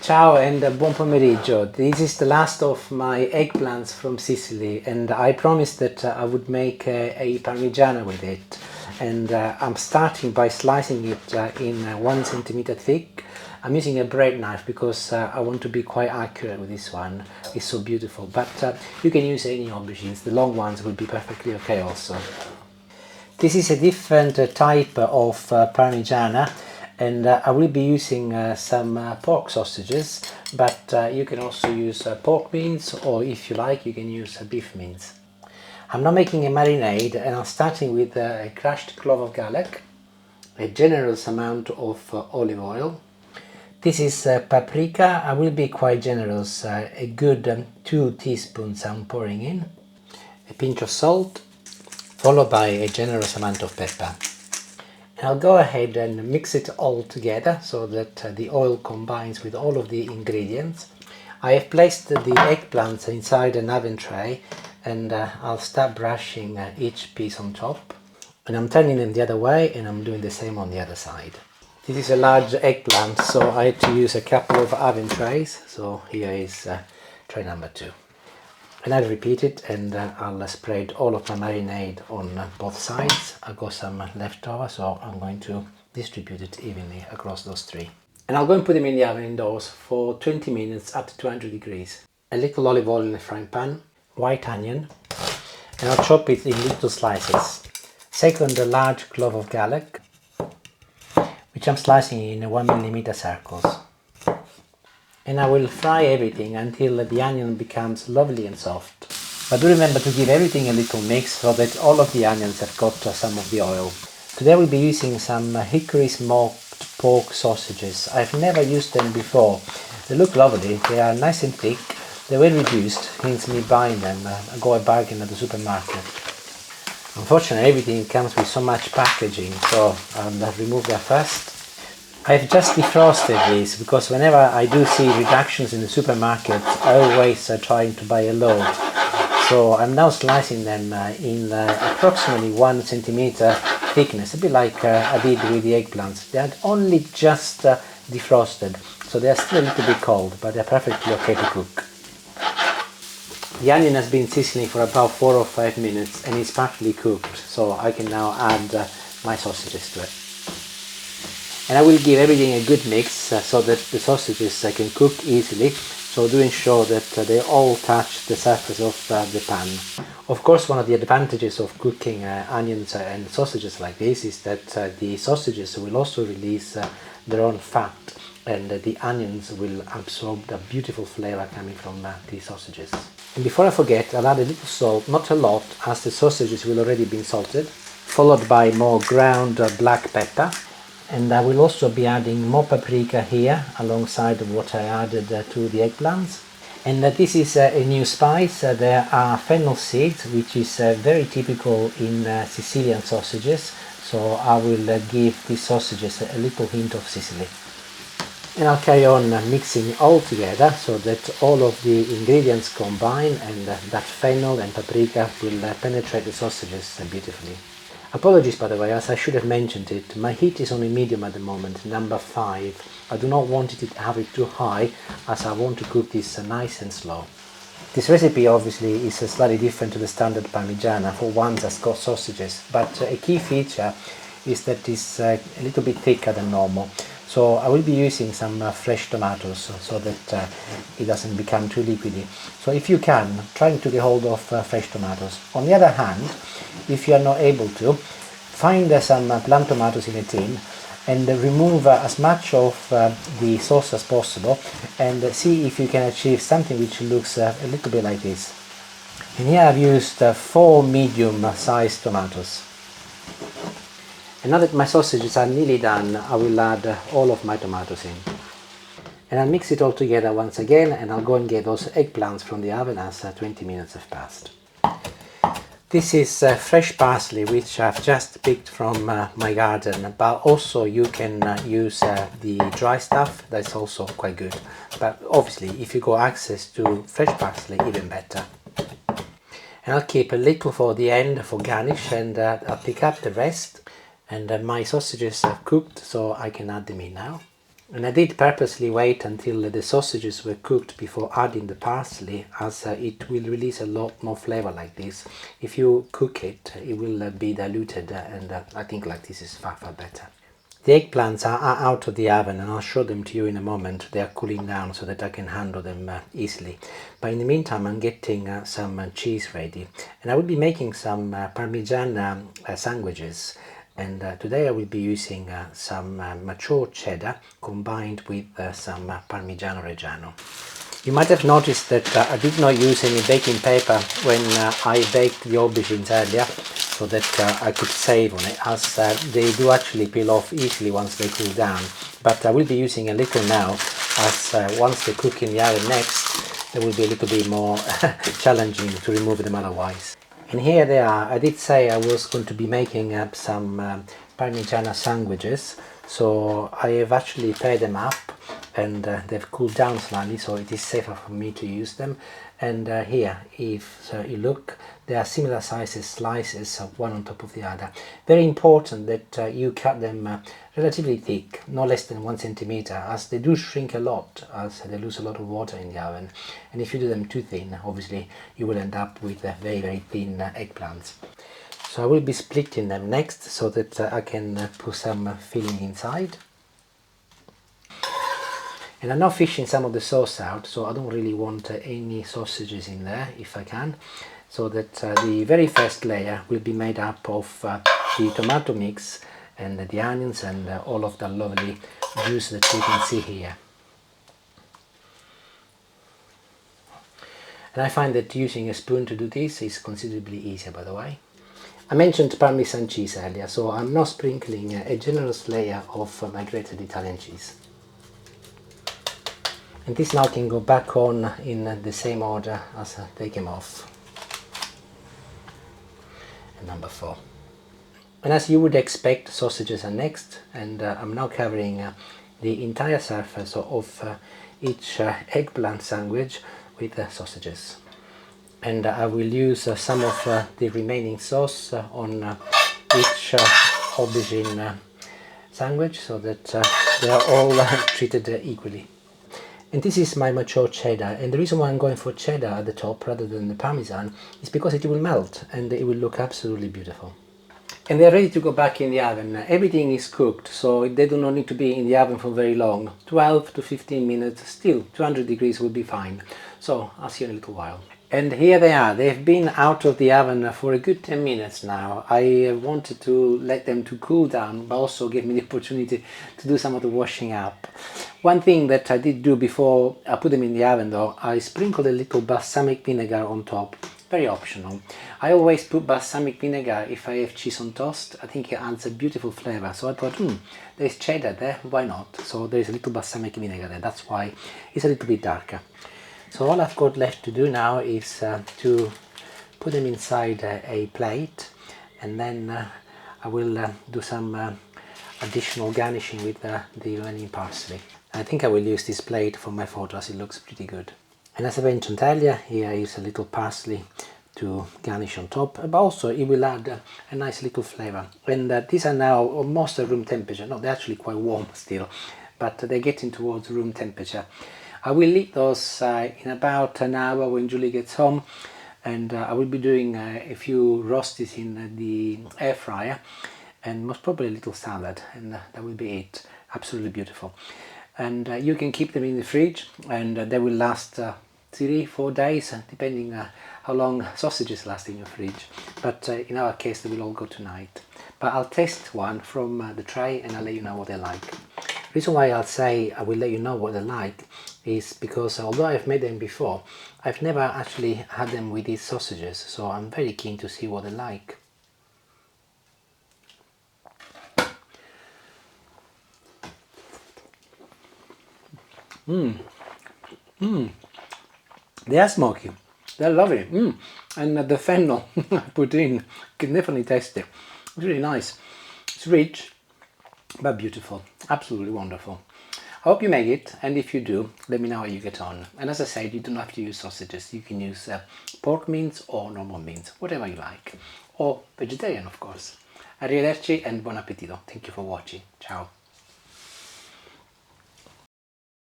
Ciao and buon pomeriggio. This is the last of my eggplants from Sicily, and I promised that I would make a Parmigiana with it. And I'm starting by slicing it in 1 centimeter thick. I'm using a bread knife because I want to be quite accurate with this one. It's so beautiful, but you can use any aubergines. The long ones will be perfectly okay also. This is a different type of Parmigiana, and I will be using some pork sausages, but you can also use pork mince, or if you like you can use beef mince. I'm now making a marinade, and I'm starting with a crushed clove of garlic, a generous amount of olive oil. This is paprika. I will be quite generous, a good 2 teaspoons I'm pouring in, a pinch of salt, followed by a generous amount of pepper. I'll go ahead and mix it all together so that the oil combines with all of the ingredients. I have placed the eggplants inside an oven tray, and I'll start brushing each piece on top. And I'm turning them the other way, and I'm doing the same on the other side. This is a large eggplant, so I had to use a couple of oven trays. So here is tray number 2. And I'll repeat it, and I'll spread all of my marinade on both sides. I've got some left over, so I'm going to distribute it evenly across those 3. And I'll go and put them in the oven indoors for 20 minutes at 200 degrees. A little olive oil in a frying pan, white onion, and I'll chop it in little slices. Second, a large clove of garlic, which I'm slicing in 1 millimeter circles. And I will fry everything until the onion becomes lovely and soft. But do remember to give everything a little mix so that all of the onions have got some of the oil. Today we'll be using some hickory smoked pork sausages. I've never used them before. They look lovely, they are nice and thick, they're well reduced, hence me buying them. I got a bargain at the supermarket. Unfortunately everything comes with so much packaging, so I'll remove that first. I've just defrosted these because whenever I do see reductions in the supermarket, I always trying to buy a load. So I'm now slicing them in approximately 1 centimeter thickness, a bit like I did with the eggplants. They are only just defrosted, so they are still a little bit cold, but they're perfectly okay to cook. The onion has been sizzling for about 4 or 5 minutes and it's partly cooked, so I can now add my sausages to it. And I will give everything a good mix so that the sausages can cook easily, so do ensure that they all touch the surface of the pan. Of course, one of the advantages of cooking onions and sausages like this is that the sausages will also release their own fat, and the onions will absorb the beautiful flavor coming from the sausages. And before I forget, I'll add a little salt, not a lot, as the sausages will already be salted, followed by more ground black pepper. And I will also be adding more paprika here alongside what I added to the eggplants. And this is a new spice. There are fennel seeds, which is very typical in Sicilian sausages. So I will give these sausages a little hint of Sicily. And I'll carry on mixing all together so that all of the ingredients combine, and that fennel and paprika will penetrate the sausages beautifully. Apologies by the way, as I should have mentioned it, my heat is on a medium at the moment, number 5. I do not want it to have it too high, as I want to cook this nice and slow. This recipe obviously is slightly different to the standard Parmigiana, for one that's got sausages, but a key feature is that it's a little bit thicker than normal. So I will be using some fresh tomatoes so that it doesn't become too liquidy. So if you can, try to get hold of fresh tomatoes. On the other hand, if you are not able to, find some plum tomatoes in a tin and remove as much of the sauce as possible, and see if you can achieve something which looks a little bit like this. And here I've used 4 medium-sized tomatoes. And now that my sausages are nearly done, I will add all of my tomatoes in. And I'll mix it all together once again, and I'll go and get those eggplants from the oven as 20 minutes have passed. This is fresh parsley, which I've just picked from my garden, but also you can use the dry stuff. That's also quite good. But obviously, if you got access to fresh parsley, even better. And I'll keep a little for the end for garnish, and I'll pick up the rest. And my sausages are cooked, so I can add them in now. And I did purposely wait until the sausages were cooked before adding the parsley, as it will release a lot more flavor like this. If you cook it, it will be diluted, and I think like this is far better. The eggplants are out of the oven, and I'll show them to you in a moment. They are cooling down so that I can handle them easily. But in the meantime, I'm getting some cheese ready, and I will be making some Parmigiana sandwiches. And today I will be using some mature cheddar combined with some Parmigiano Reggiano. You might have noticed that I did not use any baking paper when I baked the aubergines earlier, so that I could save on it, as they do actually peel off easily once they cool down. But I will be using a little now, as once they cook in the oven next, it will be a little bit more challenging to remove them otherwise. And here they are. I did say I was going to be making up some Parmigiana sandwiches, so I have actually pared them up, and they've cooled down slightly, so it is safer for me to use them. And here, if you look, they are similar sizes slices, one on top of the other. Very important that you cut them relatively thick, no less than 1 centimeter, as they do shrink a lot, as they lose a lot of water in the oven. And if you do them too thin, obviously you will end up with very thin eggplants. So I will be splitting them next, so that I can put some filling inside. And I'm now fishing some of the sauce out, so I don't really want any sausages in there if I can, so that the very first layer will be made up of the tomato mix and the onions and all of the lovely juice that you can see here. And I find that using a spoon to do this is considerably easier, by the way. I mentioned Parmesan cheese earlier, so I'm now sprinkling a generous layer of my grated Italian cheese. And this now can go back on in the same order as they came off. And number 4. And as you would expect, sausages are next, and I'm now covering the entire surface of each eggplant sandwich with sausages. And I will use some of the remaining sauce on each aubergine sandwich, so that they are all treated equally. And this is my mature cheddar, and the reason why I'm going for cheddar at the top rather than the Parmesan is because it will melt and it will look absolutely beautiful. And they're ready to go back in the oven. Everything is cooked, so they do not need to be in the oven for very long. 12 to 15 minutes, still 200 degrees will be fine. So I'll see you in a little while. And here they are. They've been out of the oven for a good 10 minutes now. I wanted to let them to cool down, but also give me the opportunity to do some of the washing up. One thing that I did do before I put them in the oven though, I sprinkled a little balsamic vinegar on top. Very optional. I always put balsamic vinegar if I have cheese on toast. I think it adds a beautiful flavor. So I thought, there's cheddar there, why not? So there's a little balsamic vinegar there. That's why it's a little bit darker. So all I've got left to do now is to put them inside a plate, and then I will do some additional garnishing with the remaining parsley. I think I will use this plate for my photos. It looks pretty good. And as I mentioned earlier, here is a little parsley to garnish on top, but also it will add a nice little flavor. And these are now almost at room temperature. No, they're actually quite warm still, but they're getting towards room temperature. I will eat those in about an hour when Julie gets home, and I will be doing a few roasties in the air fryer, and most probably a little salad, and that will be it. Absolutely beautiful. And you can keep them in the fridge, and they will last 3-4 days, depending how long sausages last in your fridge. But in our case, they will all go tonight. But I'll taste one from the tray, and I'll let you know what they're like. The reason why I'll say I will let you know what they're like is because although I've made them before, I've never actually had them with these sausages, so I'm very keen to see what they're like. They are smoky. They're lovely. And the fennel I put in, you can definitely taste it. It's really nice. It's rich, but beautiful. Absolutely wonderful. I hope you make it, and if you do, let me know how you get on. And as I said, you don't have to use sausages. You can use pork mince or normal mince, whatever you like. Or vegetarian, of course. Arrivederci and buon appetito. Thank you for watching. Ciao.